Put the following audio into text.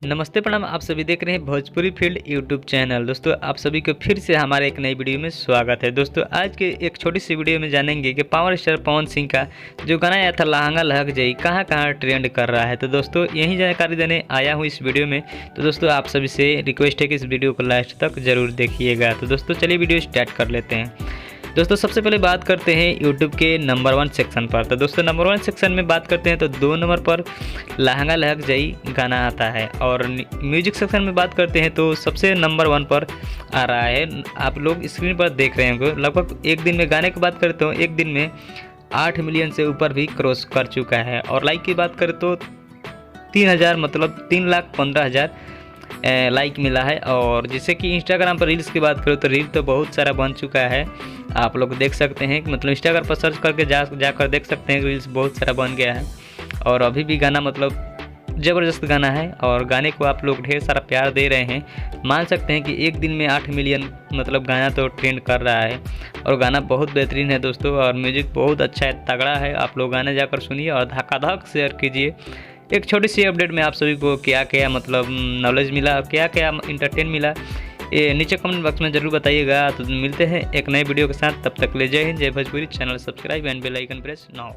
नमस्ते प्रणाम। आप सभी देख रहे हैं भोजपुरी फील्ड यूट्यूब चैनल। दोस्तों आप सभी को फिर से हमारे एक नई वीडियो में स्वागत है। दोस्तों आज के एक छोटी सी वीडियो में जानेंगे कि पावर स्टार पवन सिंह का जो गाना आया था लहंगा लहक जाई कहाँ कहाँ ट्रेंड कर रहा है। तो दोस्तों यही जानकारी देने आया हूँ इस वीडियो में। तो दोस्तों आप सभी से रिक्वेस्ट है कि इस वीडियो को लास्ट तक जरूर देखिएगा। तो दोस्तों चलिए वीडियो स्टार्ट कर लेते हैं। दोस्तों सबसे पहले बात करते हैं यूट्यूब के नंबर 1 सेक्शन पर। तो दोस्तों नंबर 1 सेक्शन में बात करते हैं तो 2 नंबर पर लहंगा लहक जाई गाना आता है। और म्यूजिक सेक्शन में बात करते हैं तो सबसे नंबर 1 पर आ रहा है, आप लोग स्क्रीन पर देख रहे होंगे। लगभग एक दिन में गाने की बात करते हो एक दिन में 8 मिलियन से ऊपर भी क्रॉस कर चुका है। और लाइक की बात करें तो 3000 मतलब 3,15,000 लाइक मिला है। और जैसे कि इंस्टाग्राम पर रील्स की बात करो तो रील तो बहुत सारा बन चुका है, आप लोग देख सकते हैं। मतलब इंस्टाग्राम पर सर्च करके जाकर देख सकते हैं रील्स बहुत सारा बन गया है। और अभी भी गाना मतलब ज़बरदस्त गाना है और गाने को आप लोग ढेर सारा प्यार दे रहे हैं। मान सकते हैं कि एक दिन में 8 मिलियन मतलब गाना तो ट्रेंड कर रहा है। और गाना बहुत बेहतरीन है दोस्तों, और म्यूजिक बहुत अच्छा है, तगड़ा है। आप लोग गाना जाकर सुनिए और धक्का शेयर कीजिए। एक छोटी सी अपडेट में आप सभी को क्या क्या मतलब नॉलेज मिला, क्या क्या इंटरटेन मिला, ये नीचे कमेंट बॉक्स में ज़रूर बताइएगा। तो मिलते हैं एक नए वीडियो के साथ, तब तक ले जय हिंद, जय Bhojpuri. Channel subscribe and bell icon press now.